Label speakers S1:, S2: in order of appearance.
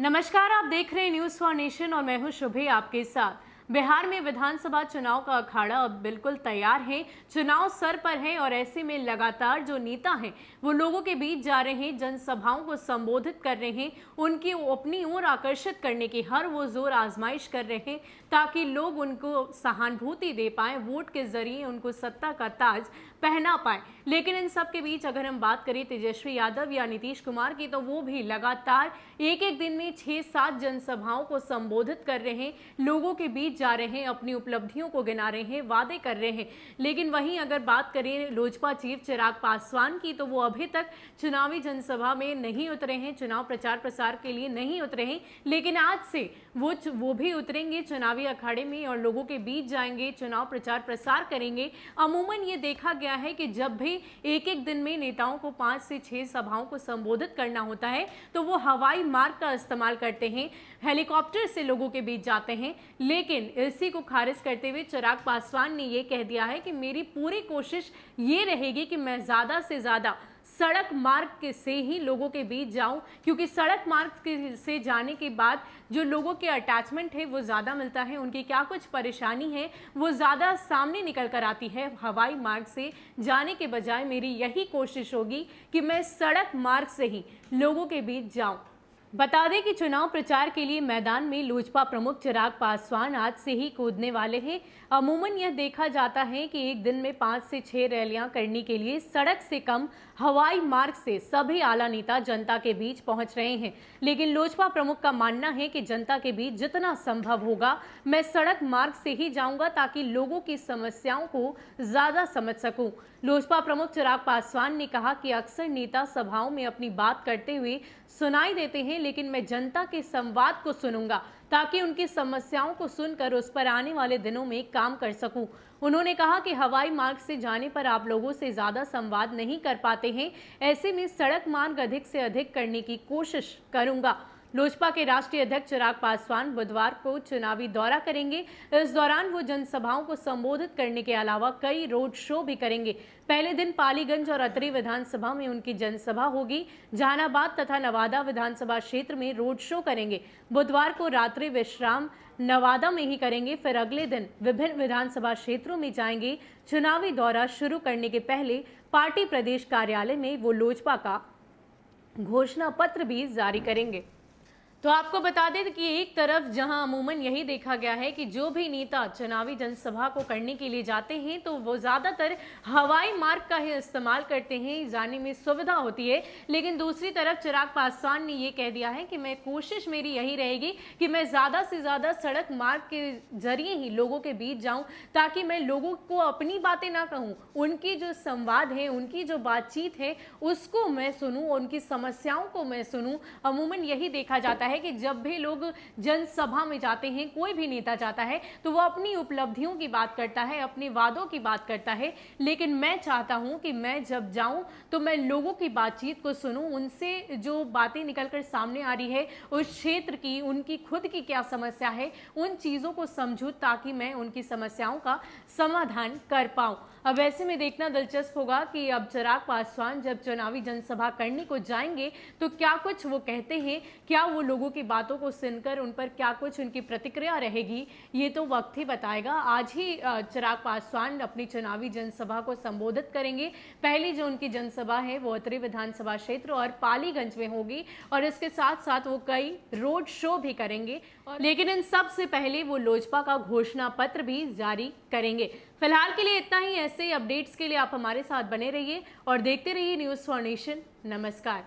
S1: नमस्कार, आप देख रहे हैं न्यूज फॉर नेशन और मैं हूं शुभे आपके साथ। बिहार में विधानसभा चुनाव का अखाड़ा अब बिल्कुल तैयार है। चुनाव सर पर है और ऐसे में लगातार जो नेता हैं वो लोगों के बीच जा रहे हैं, जनसभाओं को संबोधित कर रहे हैं, उनकी अपनी ओर आकर्षित करने की हर वो जोर आजमाइश कर रहे हैं ताकि लोग उनको सहानुभूति दे पाएं, वोट के जरिए उनको सत्ता का ताज पहना पाए। लेकिन इन सब के बीच अगर हम बात करें तेजस्वी यादव या नीतीश कुमार की, तो वो भी लगातार एक एक दिन में 6-7 जनसभाओं को संबोधित कर रहे हैं, लोगों के बीच जा रहे हैं, अपनी उपलब्धियों को गिना रहे हैं, वादे कर रहे हैं। लेकिन वहीं अगर बात करें लोजपा चीफ चिराग पासवान की, तो वो अभी तक चुनावी जनसभा में नहीं उतरे हैं, चुनाव प्रचार प्रसार के लिए नहीं उतरे हैं। लेकिन आज से वो भी उतरेंगे चुनावी अखाड़े में और लोगों के बीच जाएंगे, चुनाव प्रचार प्रसार करेंगे। अमूमन ये देखा गया है कि जब भी एक एक दिन में नेताओं को 5 से 6 सभाओं को संबोधित करना होता है तो वो हवाई मार्ग का इस्तेमाल करते हैं, हेलीकॉप्टर से लोगों के बीच जाते हैं। लेकिन इसी को खारिज करते हुए चिराग पासवान ने ये कह दिया है कि मेरी पूरी कोशिश ये रहेगी कि मैं ज्यादा से ज्यादा सड़क मार्ग से ही लोगों के बीच जाऊं, क्योंकि सड़क मार्ग से जाने के बाद जो लोगों के अटैचमेंट है वो ज़्यादा मिलता है, उनकी क्या कुछ परेशानी है वो ज़्यादा सामने निकल कर आती है। हवाई मार्ग से जाने के बजाय मेरी यही कोशिश होगी कि मैं सड़क मार्ग से ही लोगों के बीच जाऊं। बता दें कि चुनाव प्रचार के लिए मैदान में लोजपा प्रमुख चिराग पासवान आज से ही कूदने वाले हैं। अमूमन यह देखा जाता है कि एक दिन में 5 से 6 रैलियां करने के लिए सड़क से कम हवाई मार्ग से सभी आला नेता जनता के बीच पहुंच रहे हैं। लेकिन लोजपा प्रमुख का मानना है कि जनता के बीच जितना संभव होगा मैं सड़क मार्ग से ही जाऊंगा ताकि लोगों की समस्याओं को ज्यादा समझ सकूं। लोजपा प्रमुख चिराग पासवान ने कहा कि अक्सर नेता सभाओं में अपनी बात करते हुए सुनाई देते हैं, लेकिन मैं जनता के संवाद को सुनूंगा ताकि उनकी समस्याओं को सुनकर उस पर आने वाले दिनों में काम कर सकूं। उन्होंने कहा कि हवाई मार्ग से जाने पर आप लोगों से ज्यादा संवाद नहीं कर पाते हैं, ऐसे में सड़क मार्ग अधिक से अधिक करने की कोशिश करूंगा। लोजपा के राष्ट्रीय अध्यक्ष चिराग पासवान बुधवार को चुनावी दौरा करेंगे। इस दौरान वो जनसभाओं को संबोधित करने के अलावा कई रोड शो भी करेंगे। पहले दिन पालीगंज और अतरी विधानसभा में उनकी जनसभा होगी। जहानाबाद तथा नवादा विधानसभा क्षेत्र में रोड शो करेंगे। बुधवार को रात्रि विश्राम नवादा में ही करेंगे, फिर अगले दिन विभिन्न विधानसभा क्षेत्रों में जाएंगे। चुनावी दौरा शुरू करने के पहले पार्टी प्रदेश कार्यालय में वो लोजपा का घोषणा पत्र भी जारी करेंगे। तो आपको बता दें कि एक तरफ जहां अमूमन यही देखा गया है कि जो भी नेता चुनावी जनसभा को करने के लिए जाते हैं तो वो ज़्यादातर हवाई मार्ग का ही इस्तेमाल करते हैं, जाने में सुविधा होती है। लेकिन दूसरी तरफ चिराग पासवान ने ये कह दिया है कि मैं कोशिश मेरी यही रहेगी कि मैं ज़्यादा से ज़्यादा सड़क मार्ग के जरिए ही लोगों के बीच जाऊँ ताकि मैं लोगों को अपनी बातें ना कहूँ, उनकी जो संवाद है, उनकी जो बातचीत है उसको मैं सुनूँ, उनकी समस्याओं को मैं सुनूँ। अमूमन यही देखा जाता है कि जब भी लोग जनसभा में जाते हैं, कोई भी नेता जाता है तो वो अपनी उपलब्धियों की बात करता है, अपने वादों की बात करता है। लेकिन मैं चाहता हूं कि मैं जब जाऊं तो मैं लोगों की बातचीत को सुनूं, उनसे जो बातें निकलकर सामने आ रही है उस क्षेत्र की, उनकी खुद की क्या समस्या है, उन चीजों को समझूं ताकि मैं उनकी समस्याओं का समाधान कर पाऊं। अब ऐसे में देखना दिलचस्प होगा कि अब चिराग पासवान जब चुनावी जनसभा करने को जाएंगे तो क्या कुछ वो कहते हैं, क्या वो लोगों की बातों को सुनकर उन पर क्या कुछ उनकी प्रतिक्रिया रहेगी, ये तो वक्त ही बताएगा। आज ही चिराग पासवान अपनी चुनावी जनसभा को संबोधित करेंगे। पहली जो उनकी जनसभा है वो अतरी विधानसभा क्षेत्र और पालीगंज में होगी और इसके साथ साथ वो कई रोड शो भी करेंगे। लेकिन इन सब से पहले वो लोजपा का घोषणा पत्र भी जारी करेंगे। फिलहाल के लिए इतना ही। ऐसे अपडेट्स के लिए आप हमारे साथ बने रहिए और देखते रहिए न्यूज़ फॉर नेशन। नमस्कार।